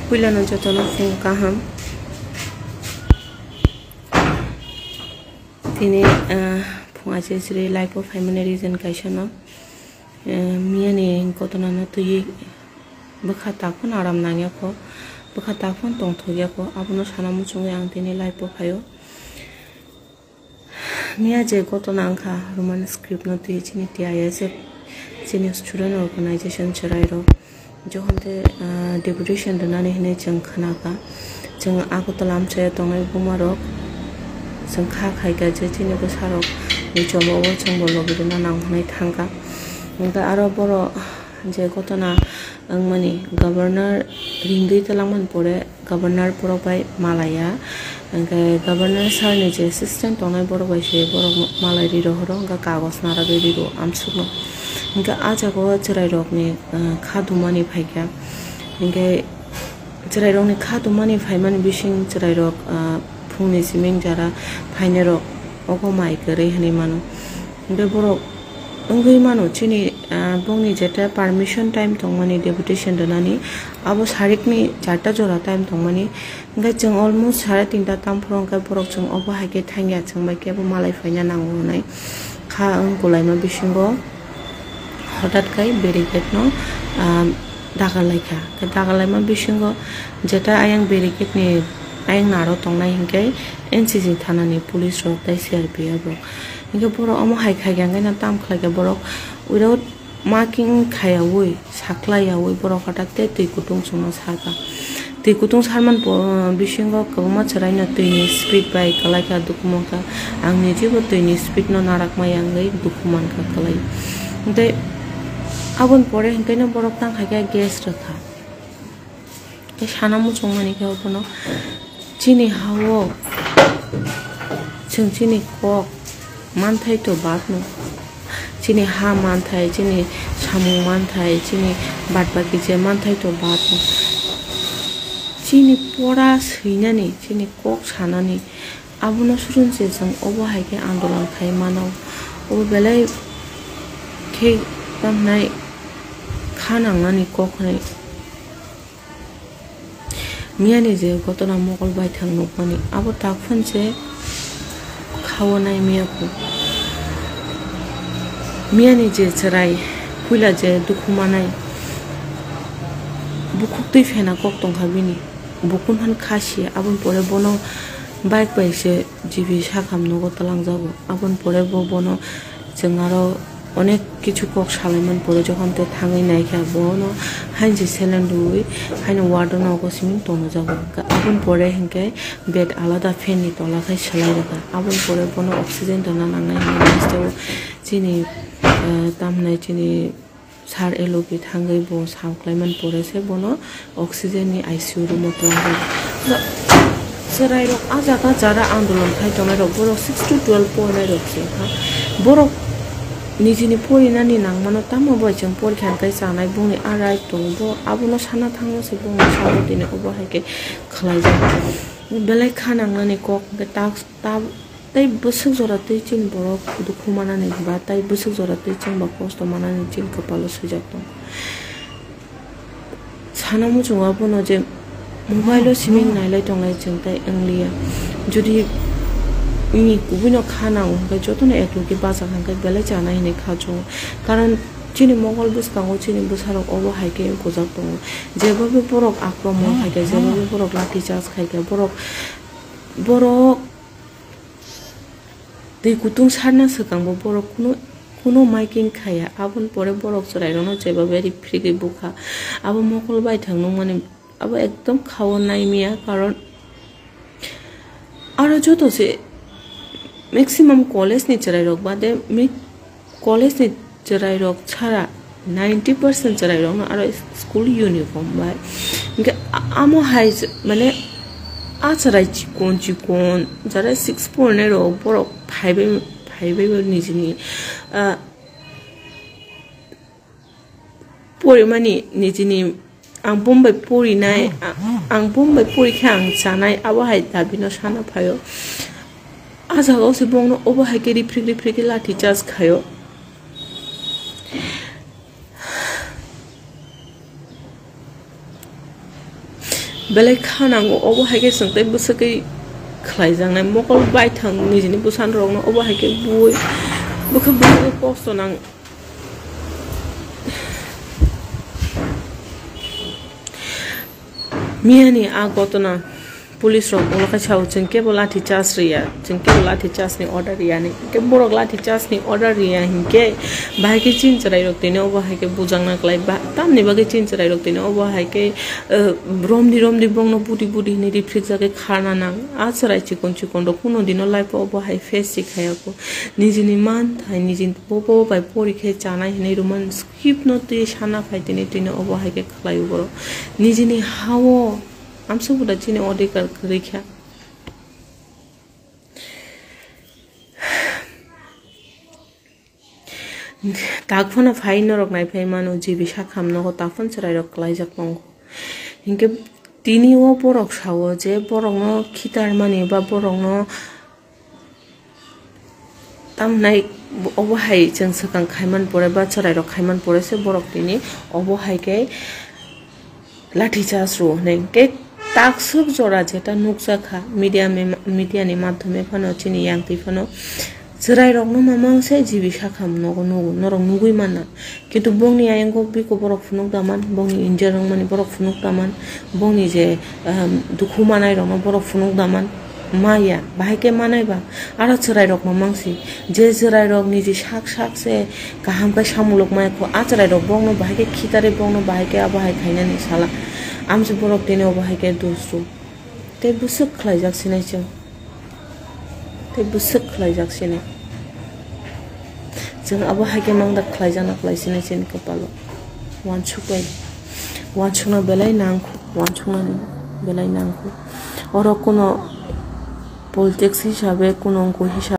puilano jotono fung kaham tini funga jiri life of family reason kaisano miya ni kotona no tuyi bekata pun aram nangya ko bekata pun tongthoya ko abono sanamu chungi ang tini life of hayo miya je kotona angkha roman script no tuyi chini TISF chini student organization chirairo johonte deputation donani hine jeng khanaka jeng agotalam chaya tongai bumarok jeng kha khaiga je chini besarok ni chomo wo jeng bologirina nangnai thangka ngka aro boro je kotona angmani governor ringdui talangman pore governor poro bai malaya ngka governor sir ni je assistant tongai boro bai se boro malai ri rohoro ngka kagos nara ri ro amsuno ngka ajago chirai rok ni khadumani phaika ngka chirai rok ni khadumani phaimani bising chirai rok phungni siming jara phaine rok ogo mai kare hani mano ngka boro ongui mano chini bongni jeta permission time tongmani deputation donani abo sarikni 4ta jora time tongmani ngka jeng almost 3.5 tam phorong ka borok jeng obo haike thangya changbai ke bo malai phaina nango nai kha ang kolaima bisingo হঠাৎ kai barricade no dagalaika dagalaima bisingo jeta ayang barricade ni ayang naro tongnai hingkai NCC thanani police rok tai CRP abo hingke borok omo hai khaiga na tam khlaiga borok without marking khaiawi saklaiawi borok hঠাৎ te tui kutung chungna sarka tui kutung sarman bisingo kobma charaina tuini speed by kalaika dukumonka angni jibo tuini speed no narakmai angai dukumanka kalai dai abon pore hingkaina borok tang khaiga gas rakha ke sanamu chongmani ke obono chini hawo chini kok manthai to batno chini ha manthai chini samu manthai chini batbaki je manthai to batno chini pora seinani chini kok sanani abono surunse jang obo haike andolan khai mano obo belai ke tamnai khanangani kokhnai miyani je gotona mogol bai thangno pani abo takphun je khawonai miyaku miyani je charai puila je dukhumanai bukhuktai phena kok tongkhabini bukun han khashi abon pore bono bike bai se jibi sakhamno gotalang jabo abon pore bo bono jengaro অনেক কিছু cock Solaiman পরে যখন তে থাঙ্গাই নাইখা বনো হাইজি সেলেন্ডুই হাইনো warden অগসিমিং তনো যাব আবন পরে হিংকে bed আলাদা fan নি তলা খাই সালাই রাখা আবন পরে বনো অক্সিজেন দনা নাংনাই নিস্তেও চিনি তামনাই চিনি সার এলোপি থাঙ্গাই ব সামক্লাইমান পরেছে বনো অক্সিজেন নি আইসিইউ রুম তলা সেরাই রক আজাকা যারা আন্দোলন খাই তনাই রক বড় 6 to 12 পড়াই রকছে হ্যাঁ বড় nijini pori nani nangmano tamo bai jeng pori khan kai chanai bungni arai tongbo abono sana thangno se bungni sabo dine obo haike khlai ja belai khanang nani kok ke tak tai busuk jora tei chin borok dukhu manani ba tai busuk jora tei chin ba kosto manani chin kapalo sujak tong sanamu chunga bono je mobile siming nailai tonglai jeng tai anglia jodi ini kubino khana ungka jotone ekloki baza khangka belai chana hine khajo karon chini mogol bus kango chini busarok obo haike gojak tongo jebobe borok akromon haike jebobe borok lathi charge khaike borok dei kutung sarna sakangbo borok kuno miking khaya abon pore borok chorai rono jebobe ri free bukha abo mogol bai thangno mane abo ekdom khawon nai miya karon aro joto se maximum college ni charai rok bade mi college ni charai rok chara 90% charai rok aro school uniform bai inga amo hai mane a charai chikon jara 6.0 ro borok 5 nijini pori mani nijini ang bombai pori nai ang bombai pori khang chanai abo hai dabino sana phayo ajago se bongno obo haike rifriki lathi charge khayo belai khanango obo haike sangtai busakai khlaijang nai mokol bai thang nijini busan rok no obo haike bui bukha bui posto nang miyani agotona police rok olaka chau chengke bolati chas riya chengke bolati chas ni order riya ni ke borok lati chas ni order riya hinke bai ke chin charai rok tene obo haike bujang na klai ba tamni bage chin charai rok tene obo haike romdi bongno budi ni reflex jage khana nang a charai chikon rok kuno dino life obo hai face sikhaya ko nijini man thai nijin bobo bai porikhe chanai hinai roman script no te sana phai tene obo haike khlai uboro nijini hawo amso buda chine odikar rekha takfona phai norok nai phai mano jibi sakham no takfon charai rok klaijak mongo hinke tini o borok sawo je borok no khitar mani ba borok no tamnai obo hai jeng sakang khaiman pore ba charai rok khaiman pore se borok tini obo hai ke lathi charge ro nengke taksuk jora jeta nukjaka media ni madhyome phano chini yangti phano cherai rok no mamang se jibi sakham nogo norok nugui mana kintu bongni ayengo biko borok phunuk daman bongni injer rong mani borok phunuk daman bongni je dukhu manai rok no borok phunuk daman maya bahike manai ba aro cherai rok mamangsi je cherai rok niji sak se kaham ka samulok mai ko a cherai rok bongno bahike khitare bongno bahike abahai khainani sala amse borok tene obo haike dusru te busuk khlaijak sinai chang te busuk khlaijak sinai jeng abo haike mangda khlaijana khlaisinai chen kapalo wanchukna belai nangku wanchukna belai nangku oro kono politics hisabe kono ko hisabe